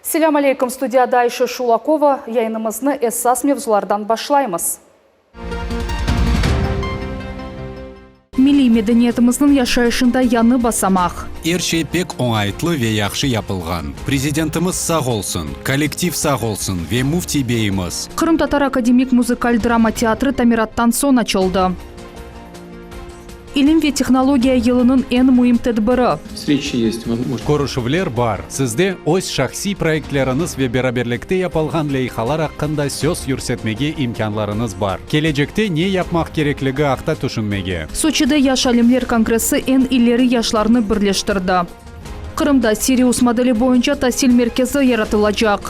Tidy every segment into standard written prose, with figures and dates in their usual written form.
Selam алейкум, студияда Айша Шулакова. Yayınımızı esas mevzulardan başlayımız. Milli medeniyetimizin yaşayışında yanı basamak. Erşe pek oңайтlı ve yaxşı yapılgan. Prezidentimiz sağ olsun, kollektiv sağ olsun ve mufti beyimiz. Kırım Tatar Akademik Müzikal Drama Teatrı Tamirat'tan son açıldı. İlim ve Teknologiya yılının en mühim tedbiri. Көрішівлер бар. Sizde öz şahsi proyektleriniz ve beraberlikte yapılgan leyhalar hakkında söz yürütmege imkanlarınız var. Gelecekte ne yapmak gerekligi haqda düşünmege. Soçi'de Yaş Alimler Kongresi en ileri yaşlarını birleştirdi. Kırım'da Sirius modeli boyunca tahsil merkezi yaratılacak.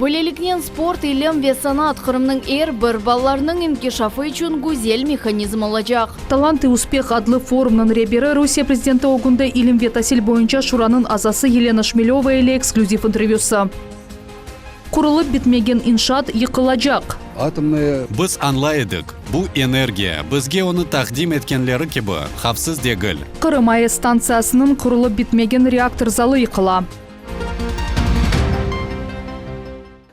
Böylelikle sport, ilim ve sanat Kırım'ın bir ballarının inkişafı için güzel mekanizm olacak. Talant ve Uspeh adlı forumun rehberi Rusya Prezidenti Ogunda ilim ve tahsil boyunca Şura'nın azası Yelena Şmilova ile ekskluziv intervyusu. Kurulup bitmegen inşaat yıkılacak. Biz anlaydık. Bu enerjiya bizge onu taqdim etkenleri gibi xavfsiz değil. Kırım AES stansiyasının kurulup bitmegen reaktör zalı yıkıla.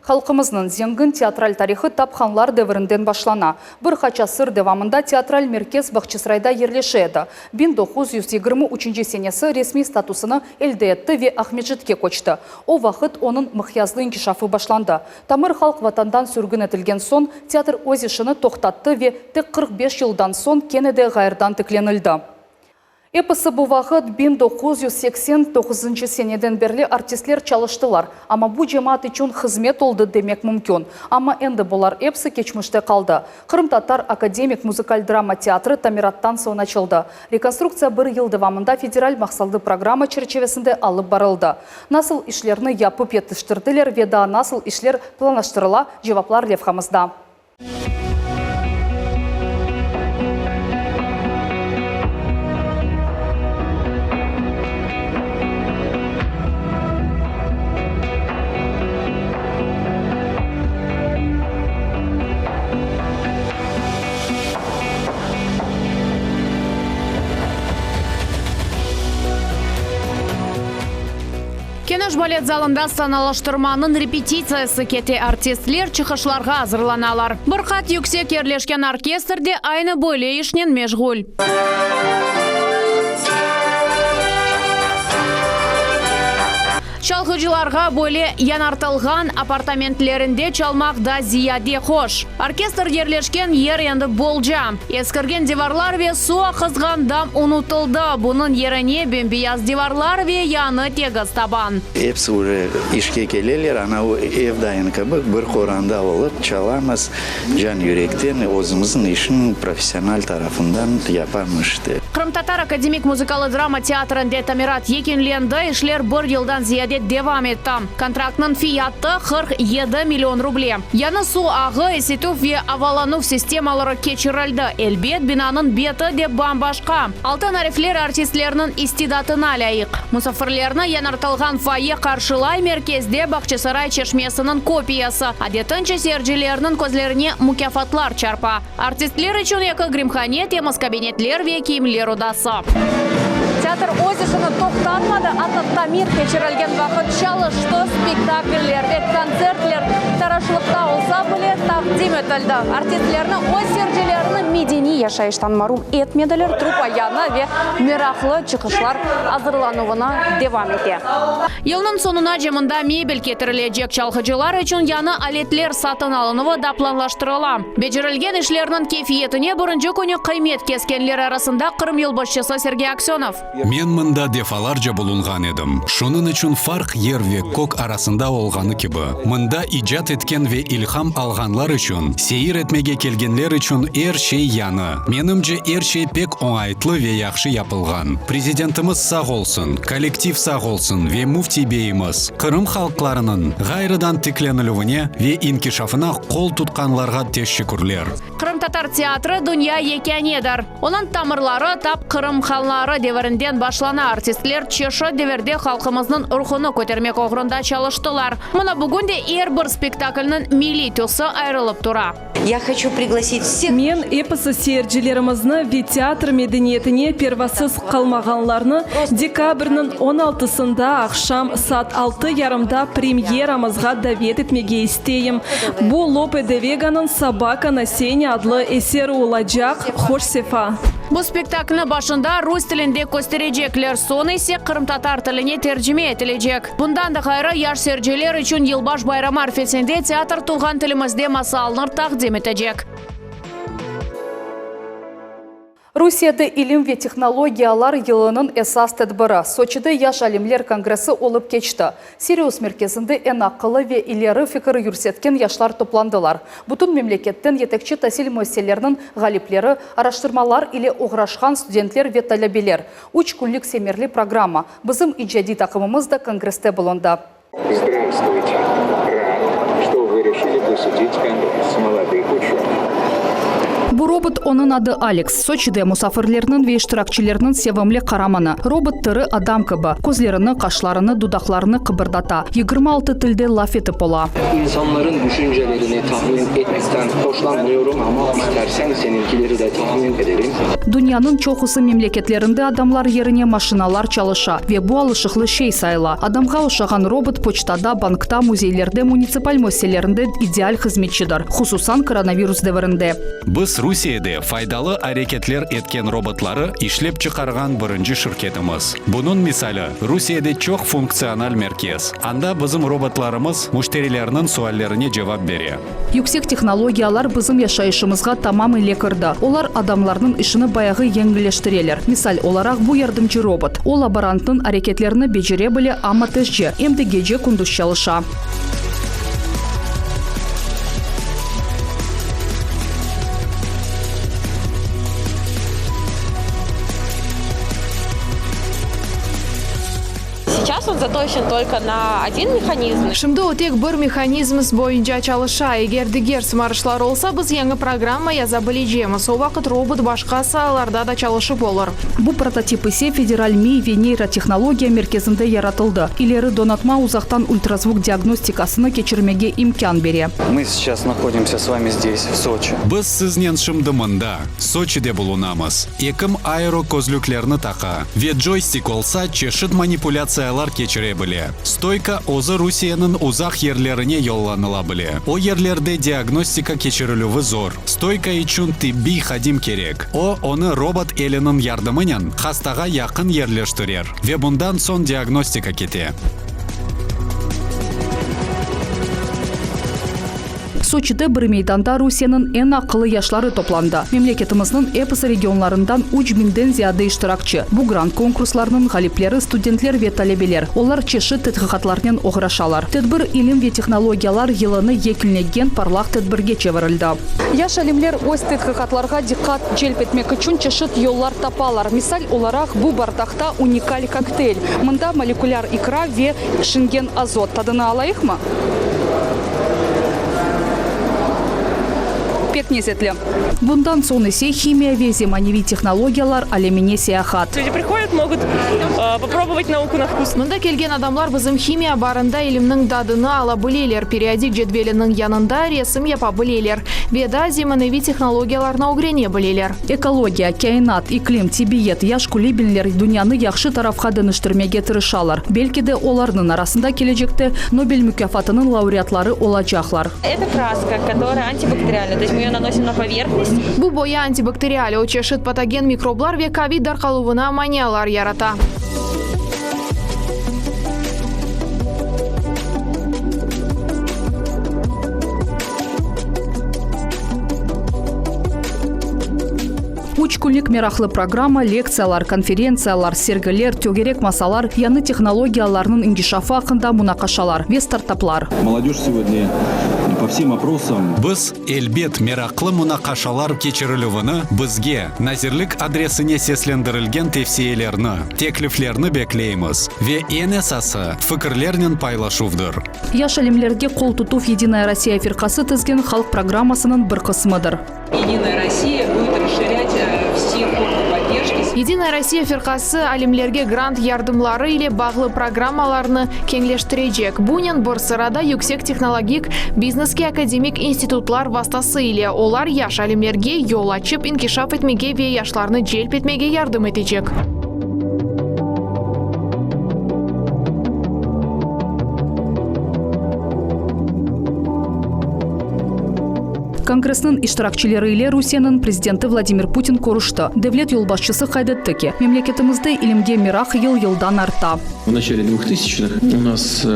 Halkımızın zengin teatral tarihi tapxanlar devrinden başlana. Bir qaça sır devamında teatral merkez Bahçesaray'da yerleşedi. 1923 senesi resmi statusunu elde etti ve Ahmetjit'e koçtu. O vakit onun mihyazlı inkişafı başlandı. Tamır halk vatandan sürgün etilgen son teatr öz işini toxtattı ve tek 45 yıldan son Kennedy gayırdan tüklenildi. Episi bu vakit 1989 seneden beri artistler çalıştılar. Ama bu cemaat için hizmet oldu demek mümkün. Ama endi bular hepsi geçmişte kaldı. Kırım Tatar Akademik Müzikal Drama Teatrı Tamirat'tan son açıldı. Rekonstruksiya bir yıl devamında federal maksallı programı çerçevesinde alıp barıldı. Nasıl işlerini yapıp yetiştirdiler ve daha nasıl işler planlaştırıla cevaplar levhamızda. Keneş balet zalında sanalıştırmanın repetitsiyası kete artistler çıkışlarga hazırlanalar. Bir kat yüksek yerleşken orkestrde aynı böyle işnen meşgul. Çalgıcılarga böyle yanartılgan apartamentlerinde çalmak da ziyade hoş. Orkestr yerleşken yer endi bolca. Eskirgen divarlar ve su akızgan dam unutuldu. Bunun yerine bembeyaz divarlar ve yanı tegiz taban. Hepsi işe gelirler, ana o ev dayanıkabı bir koranda olup çalamaz. Can yürekten özümüzün işini profesyonel tarafından yaparmıştı. Kırım Tatar Akademik Müzikal Drama Teatrı'nda Tamirat yekenlendi, işler bir yıldan ziyade devam etti. Kontraktın fiyatı 47 milyon ruble. Yanı su ağı, isituv ve avalanuf sistemaları geçirildi. Elbet binanın beti de bambaşka. Altın harfler artistlerinin istidatına layık. Musafirlerine yanartılgan faye karşılay merkezde Bahçesaray Çeşmesi'nin kopyası. Adetince seyircilerinin gözlerine mükafatlar çarpa. Artistler için yakı grimhane, temiz kabinetler ve kiyimler odası. Teatr öz işini toxtatmadı. Tamir geçirilgen vakit çalıştı. Spektakller ve konsertler taraşlıkta olsa bile takdim etildi. Artistlerini öz seyircilerini medeni yaşayıştan mahrum etmediler. Trupa yanı ve meraklı çıkışlar hazırlanuvuna devam etti. Yılın sonuna ceminde mebel getirilecek çalgıcılar için yanı aletler satın alınıvı da planlaştırıla. Becerilgen işlerinin keyfiyetine birinci günü kıymet keskenler arasında Kırım yılbaşçısı Sergey Aksyonov. Men mında defalarca bulungan edim. Şunun için fark yer ve kok arasında olganı gibi. Mında icat etken ve ilham alganlar için, seyir etmege kelgenler için her şey yanı. Menimce her şey pek oңайтlı ve yaxşı yapılgan. Prezidentimiz sağ olsun, kollektiv sağ olsun ve mufti beyimiz Kırım halklarının gayrıdan tiklenilivine ve inkişafına kol tutkanlarga teşekkürler. Kırım Tatar Teatrı dünya yekenedir. Onun tamırları tap Kırım halları devrinden başlana artistler çeşit deverde halkımızın ruhunu көтерmek uğrunda çalıştılar. Mına bugün de bir spektakl спектакльнын милли төсі айрылып тұра. Я хочу пригласить всех. Мен эпосы сeyircilerimizни театр медениетіне первасыз қалмағанларны декабрьнің 16-сында ақшам саат 6:30 премьерамызға давет етмеге істейім. Бұл Лопе де Веганың «Собака на сене» адлы эсері олачақ. Хош сефа. Бұл спектакльні башында рус тілінде көстережеклер, соны есе қырым татар тіліне тәржіме етілежек. Бұндан да қайры яш сержелер үшін елбаш байрамы арфесінде театр тұлған тілімізде масалыныр тақдим етежек. Русияда илим ве технологиялар йылының эсас тәдбірі. Сочиде яш алимлер конгрессы олып кечті. Сириус мерkezінде ән ақылы ве илері фикірі юрсеткен яшлар топландылар. Бұтын мемлекеттен етекчі тәсіл мөселерінің ғалиплері, араштырмалар или оғрашқан студентлер ве талабелер. 3 күнлік семерлі программа. Бізім иджади тақымымыз да конгресте болында. Здравствуйте. Рад, что вы решили посетить конгресс молодых ученых. Бұл робот оның ады Алекс. Сочиде мұсафирлерінің ве іштиракчилерінің севімлі қараманы. Робот түрі адам кыбы. Көзлеріні, қашларыны, дудақларыны қыбырдата. 26 тілде laf etip ola. İnsanların düşüncelerini tahmin etmekten hoşlanmıyorum ama istersen seninkileri de tahmin ederim. Dünyanın çoxusu memleketlerinde adamlar yerine maşinalar çalışa ve bu alışıqlı şey sayıla. Adamға oşağan robot poçtada, bankta, muzeylerde, municipal meselelerinde ideal hizmetçidir. Hususan koronavirus devrinde. Біз Русияда файдалы әрекетлер еткен роботлары ишлеп чықарған бірінші шirketimiz. Бұның мисалы Русияда чоқ функционал меркез. Анда біздің роботларымыз мüşterilerinin суаллеріне жауап бере. Yüksek технологиялар bizim yaşayışımızga tamamıyla kırdı. Olar adamlarının işini bayağı yengilleştireler. Misal olarak bu yardımcı robot. O laborantın hareketlerini becere bile ama tezce. Hem de gece kunduz çalışa. Сейчас он заточен только на один механизм. Шымды отек бір механизмс бойынша çalışа. Егер дегер сымарышлар олса, біз еңі программа яза білежеміз. О вақыт робот башқа салаларда да çalışып olur. Bu прототип ise Federal Mi ve Neyrotexnologiya merkezinde yaratıldı. İleri donatma uzaktan ультразвук диагностикасını geçirmege imkan бере. Мы сейчас находимся с вами здесь, в Сочи. Біз сізнен шымдымында, Сочиде болунамыз. Екім аэро көзліклерні тақа. Ве джойстик олса чешіт манипуляциялар кечіре біле. Стойка озы Русияның ұзақ ерлеріне yollanıla біле. О ерлерде диагностика кечірілуі зор. Стойка üçün tibbi xadim керек. Оны робот елінің ярдымынен хастаға яқын ерлештірер. Ве бұндан сон диагностика кете. Soçi'de bir meydanda Rusya'nın en akıllı yaşları toplandı. Memleketimizin episi regionlarından 3000'den ziyade iştirakçı. Bu grant konkurslarının galipleri studentler ve talebeler. Onlar çeşit tedqiqatlarından oğraşalar. Tedbir ilim ve texnologiyalar yılını yekilnegen parlaq tedbirge çevirildi. Yaş alimler öz tedqiqatlarga dikkat celp etmek için çeşit yollar tapalar. Misal olarak bu bardakta unikal kokteyl. Mında molekulyar ikra ve şingen azot. Tadını alayıq mı? Bundan sonra ise химия ve zemanevi технологиялар алемине саяхат. Люди приходят, могут попробовать науку на вкус. Мында келген адамлар bizim химия барында илимнің дадыны ала білелер. Периодик жетвелінің янында ресім япа білелер. Веда зemanevi технологияларына огрене білелер. Экология, kainat, iklim, tibiyet, yaş kulübinler dünyanı yaxşı tarafqa dönüştürmege tırışalар. Belki de onların arasında gelecekte Nobel mükafatının laureatları olacaklar. Это краска, которая антибактериальная, то есть мы ее наносим на поверхность. Bu boya antibakteriyali o çeşit patogen mikroblar ve COVID darqaluvuna maniyalar yarata. Üç günlük meraklı программа, лекциялар, конференциялар, sergiler, tögerek masalar, yanı технологияларының иnkişafı hakkında münakaşalar ve startaplar. Молодежь сегодня по всем опросам. Біз элбет мерақлы мунақашалар кечірілуіні бізге назирлік адресіне сеслендірілген тевсиелерні, теклифлерні беклейміз. Ве en esası fikirlerinin paylaşuvdur. Yaş alimlerге qol tutuv Единая Россия фирқасы тізген халық программасының бір қысмыдыр. Единая Россия будет расширять все формы поддержки. Единая Россия фиркасы алимлерге грант ярдымлары или бағлы программаларны кеңлештірежек. Бунин Борсырада yüksek технологик бизнеске академик институтлар вастасы или олар яш алимлерге yol açıp inkişaf etmege ve yaşlarını celp etmege yardım edecek. Конгрессның иштиракчылары ile Русияның президенті Владимир Путин корышты. Devlet yolbaşçısı кайдатты ки, мемлекетімізді илимге мирах ел-елдан арта. В начале 2000-х у нас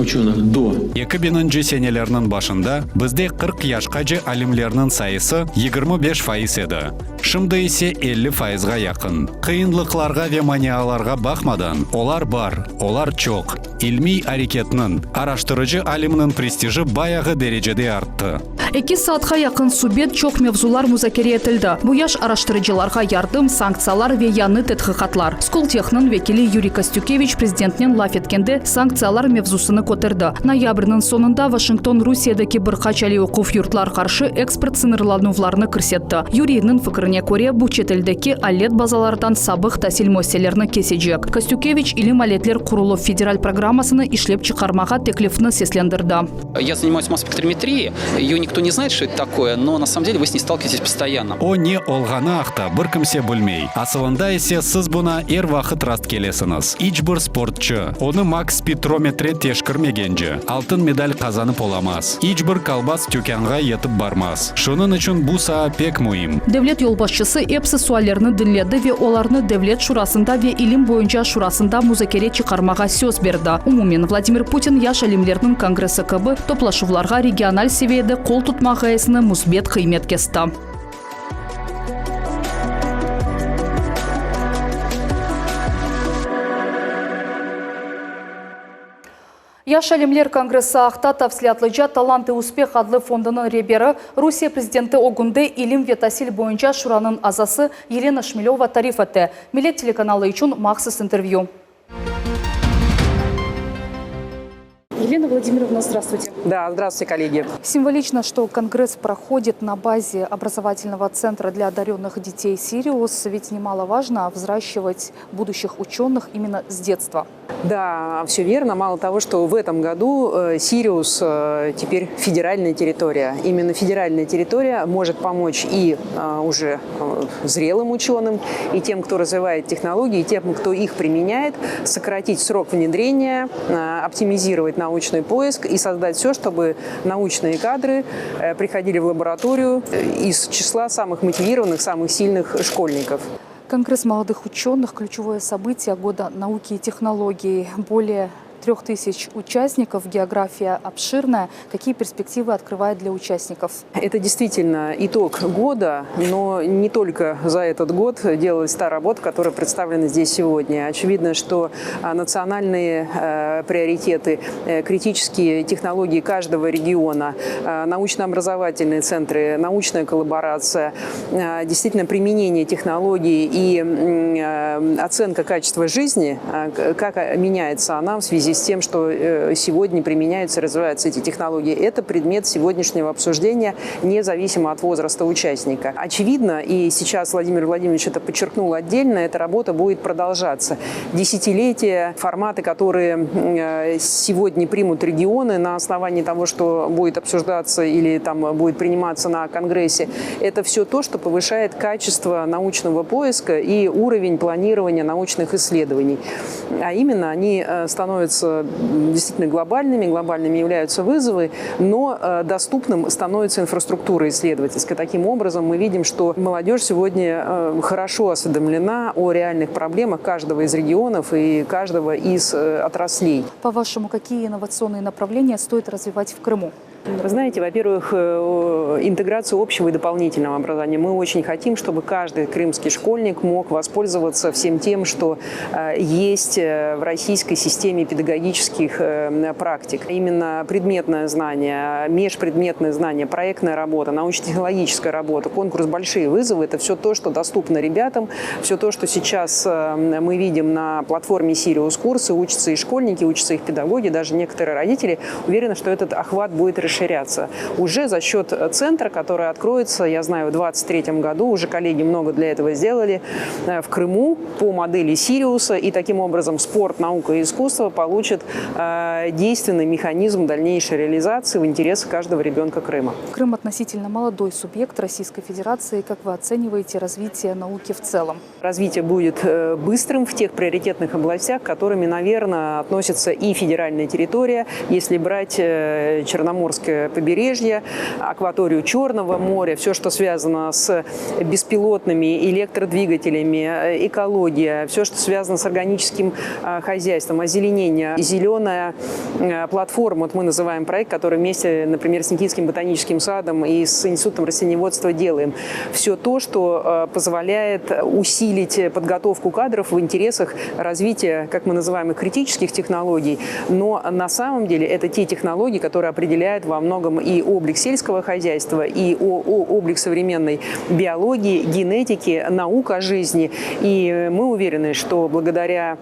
ученых до. 2000 сенелерінің башында бізде 40 яшқажы алимлерінің сайысы 25% еді. Шымды есе 50%-ға яқын. Қиынлықларға ве манияларға бақмадан, олар бар, олар чоқ. Илми әрекетінің, араштырыcı алимның престижі баяғы дәрежеде артты. 2 saatga yakın subet çok mevzular müzakere etildi. Bu yaş araştırıcılarga yardım, sanksiyalar ve yanı tetkiqatlar. Skoltex'nin vekili Yuriy Kostyukevich prezidentinin laf etkende sanksiyalar mevzusunu ko'tardi. Noyabrның sonunda Washington Rusiyadagi bir qanchalik o'quv yurtlar qarshi eksport sınırlanuvlarını kirsetdi. Yuriyning fikrine ko'ra bu chet eldagi alet bazalardan sabiq tahsil muassasalarini kesecek. Kostyukevich ilim aletler quruluv federal programmasını ishlab chiqarmaga taklifni seslendirdi. Я занимаюсь масс-спектрометрией, ее никто не знает, что это такое, но на самом деле вы с ней сталкиваетесь постоянно. О не олғаны ақта бір кімсе білмей. Асылында есе сіз бұна ер вақыт раст келесіңіз. Ичбір спортчы, оны макс спектрометре тешкірмегенже, алтын медаль қазанып оламаз. Ичбір қалбас тюкянға етіп бармаз. Шының үшін бұл саа пек мұйым. Devlet yolbaşçısı epsi suallerini dinledi ve olarını devlet şurasında ve ilim boyunca şurasında müzakere çıkarmaga söz berdi. Umumen Vladimir Putin yaş alimlerinin kongresi kabi toplaşuvlarga regional seviyede kol tutma gayesini musbet kıymet kesti. Яш Алимлер конгрессы ақта тапсилатлыжа талант и успех адлы фондының ребері Русия президенті Огунде илим ве тасил бойынша шураның азасы Елена Шмелева тариф етті. Милет телеканалы үшін мақсыс интервью. Елена Владимировна, здравствуйте. Да, здравствуйте, коллеги. Символично, что Конгресс проходит на базе образовательного центра для одаренных детей «Сириус», ведь немаловажно взращивать будущих ученых именно с детства. Да, все верно. Мало того, что в этом году «Сириус» теперь федеральная территория. Именно федеральная территория может помочь и уже зрелым ученым, и тем, кто развивает технологии, и тем, кто их применяет, сократить срок внедрения, оптимизировать научный поиск и создать все, чтобы научные кадры приходили в лабораторию из числа самых мотивированных, самых сильных школьников. Конгресс молодых ученых – ключевое событие года науки и технологий. Более 3000 участников, география обширная. Какие перспективы открывает для участников? Это действительно итог года, но не только за этот год делалась та работа, которая представлена здесь сегодня. Очевидно, что национальные приоритеты, критические технологии каждого региона, научно-образовательные центры, научная коллаборация, действительно применение технологий и оценка качества жизни, как меняется она в связи с тем, что сегодня применяются и развиваются эти технологии. Это предмет сегодняшнего обсуждения, независимо от возраста участника. Очевидно, и сейчас Владимир Владимирович это подчеркнул отдельно, эта работа будет продолжаться. Десятилетия, форматы, которые сегодня примут регионы на основании того, что будет обсуждаться или там будет приниматься на Конгрессе, это все то, что повышает качество научного поиска и уровень планирования научных исследований. А именно они становятся действительно глобальными являются вызовы, но доступным становится инфраструктура исследовательская. Таким образом, мы видим, что молодежь сегодня хорошо осведомлена о реальных проблемах каждого из регионов и каждого из отраслей. По-вашему, какие инновационные направления стоит развивать в Крыму? Вы знаете, во-первых, интеграцию общего и дополнительного образования. Мы очень хотим, чтобы каждый крымский школьник мог воспользоваться всем тем, что есть в российской системе педагогических практик. Именно предметное знание, межпредметное знание, проектная работа, научно-технологическая работа, конкурс «Большие вызовы» – это все то, что доступно ребятам, все то, что сейчас мы видим на платформе «Сириус» курсы, учатся и школьники, учатся их педагоги, даже некоторые родители уверены, что этот охват будет расширен. расширяться. Уже за счет центра, который откроется, я знаю, в 2023 году, уже коллеги много для этого сделали, в Крыму по модели Сириуса, и таким образом спорт, наука и искусство получат действенный механизм дальнейшей реализации в интересах каждого ребенка Крыма. Крым относительно молодой субъект Российской Федерации. Как вы оцениваете развитие науки в целом? Развитие будет быстрым в тех приоритетных областях, которыми, наверное, относится и федеральная территория. Если брать Черноморское побережье, акваторию Черного моря, все, что связано с беспилотными электродвигателями, экология, все, что связано с органическим хозяйством, озеленение, зеленая платформа, вот мы называем проект, который вместе, например, с Никитским ботаническим садом и с Институтом растениеводства делаем. Все то, что позволяет усилить подготовку кадров в интересах развития, как мы называем их, критических технологий, но на самом деле это те технологии, которые определяют во многом и облик сельского хозяйства, и облик современной биологии, генетики, наук о жизни. И мы уверены, что благодаря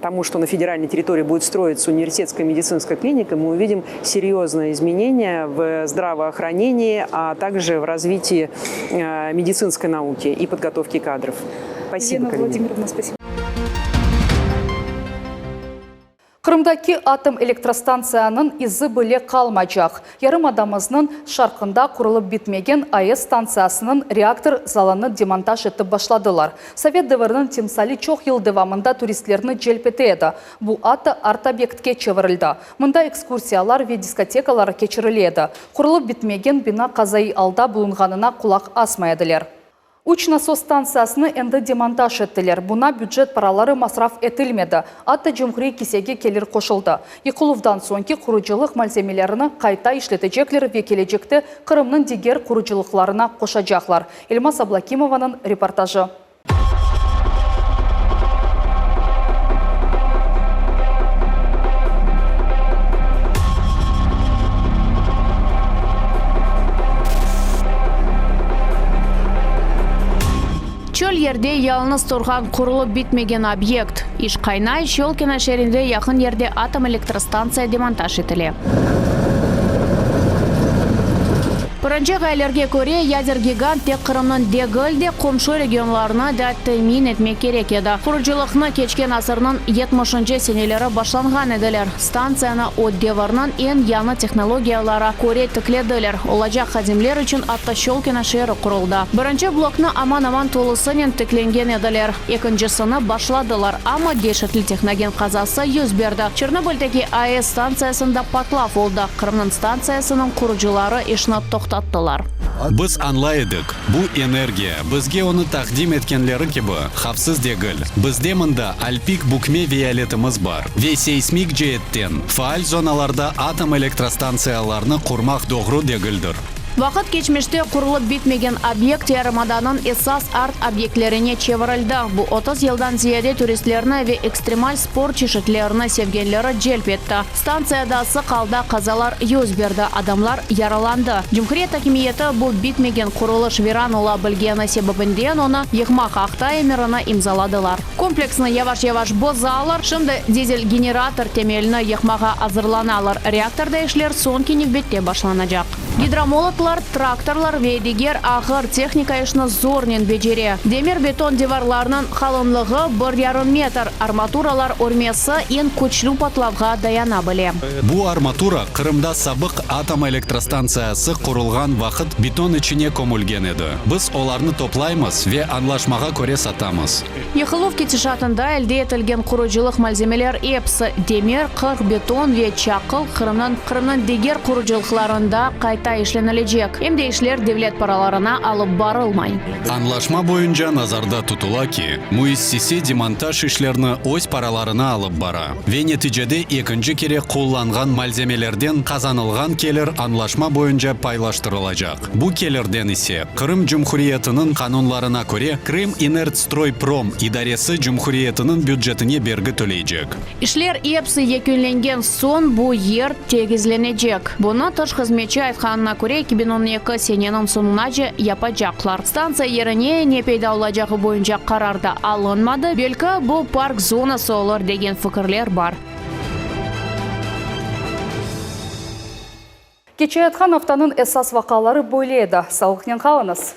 тому, что на федеральной территории будет строиться университетская медицинская клиника, мы увидим серьезные изменения в здравоохранении, а также в развитии медицинской науки и подготовки кадров. Спасибо, Елена Владимировна, спасибо. Крымдаки атом электростанцияның изі бөле қалмайжақ. Ярым адамызның шарқында құрылып бітмеген АЭС станциясының реактор заланы демонтаж етіп башладылар. Совет дәуірінің темсали чоқ ел девамында туристлеріні желпетеді. Бұл аты арт-объектке чевірілді. Мұнда экскурсиялар ве дискотекалар кечіріледі. Құрылып бітмеген бина қазайы алда бұлынғанына құлақ асмайдылар. Уч насос станциясыны әнді демонтаж еттілер. Бұна бюджет паралары масраф етілмеді. Атты Жумхри кисеге келер қошылды. Иқылуфдан соңки құручылық мальземелеріні қайта ішлетежеклер ве кележекті Қырымның дегер құручылықларына қошажақлар. Эльмас Аблакимованың репортажы. Чөл ерде ялыныз тұрған құрылып бітмеген объект. Ишқайнай Щелкино шерінде яқын ерде атом электростанция демонтаж етіле. Бірінші ғайлерге көре ядер гигант тек Қырымның дегілде қомшы регионларына да тәмин етмек керек еді. Құрылжылықны кечкен асырның 70-ші сенелері башланған еділер. Станцияны от деварның ең яны технологиялары көре тікледілер. Олажақ қадимлер үшін атты Щелкино шері құрылды. Бірінші блокны аман-аман толысынен тікленген еділер. Екіншісіні башладылар, ама дешетлі техноген қазасы yüz берді. Чернобыльдегі АЭС станциясында патлав олды. Қырымның станциясының құрылжылары ішіні тоқтаттылар. Біз аңлайдық, бұл энергия, бізге оны тақдим еткенлері кебі, хапсыз дегіл. Бізде мұнда альпик букме виолетіміз бар. Ве сейсмик жеттен, фаал зоналарда атом электростанцияларны құрмақ доғру дегілдір. Вақыт кечмеште құрылып бітмеген объект Ярымаданың esas арт объектлеріне чевірілді. Бұл 30 елдан зияде туристлеріне ве экстремаль спорт чешетлеріне севгенлері желп етті. Станциядасы қалда қазалар yüz берді, адамлар яраланды. Жумхрия такимиеті бұл бітмеген құрылыш виран ола білгені себебінден оны еқмақ ақта еміріні имзаладылар. Комплексны яваш-яваш бозалар, шымды дизель генератор темеліні еқмаға азырланалар. Реакторда ішлер сон кеневбетте башланacak. Гидромолотлар, тракторлар ве дегер ағыр техника ішіні зорнен бежере. Демир-бетон деварларының қалынлығы 1,5 метр, арматуралар өрмесі ең көчлі патлавға даяна біле. Бұл арматура Қырымда сабық атом электростанциясы құрылған вақыт бетон ішіне көмілген еді. Біз оларны топлаймыз ве анлашмаға көре сатамыз. Ехылов кетішатында әлде етілген құрыжылық мальземелер епсі, демир, қырқ, бетон ве чақыл Қырымның дегер құрыжылықларында қайта ішленілежек. Емде ішлер девлет параларына алып барылмай. Анлашма бойынша назарда тұтыла ки, муиссисе демонтаж ішлерні өз параларына алып бара. Ве нетижеде екінші кере қолланған мальземелерден қазанылған келер анлашма бойынша пайлаштырылacak. Бұл келерден исе Қырым Жумхуриетінің қанунларына көре Крым Инертстройпром идаресі Жумхуриетінің бюджетіне бергі төлейжек. Ішлер епсі екінленген сон бұл ер тегізленежек. Бұны тұш қызметші айтқанына көре 2012 сененің сонына же япажақлар. Станция еріне не пейда олажағы бойынша қарарда алынмады. Белкі бұл парк зонасы олар деген фікірлер бар. Кече атқан автанын эсас вақалары бөледі. Сауықнен қалыңыз.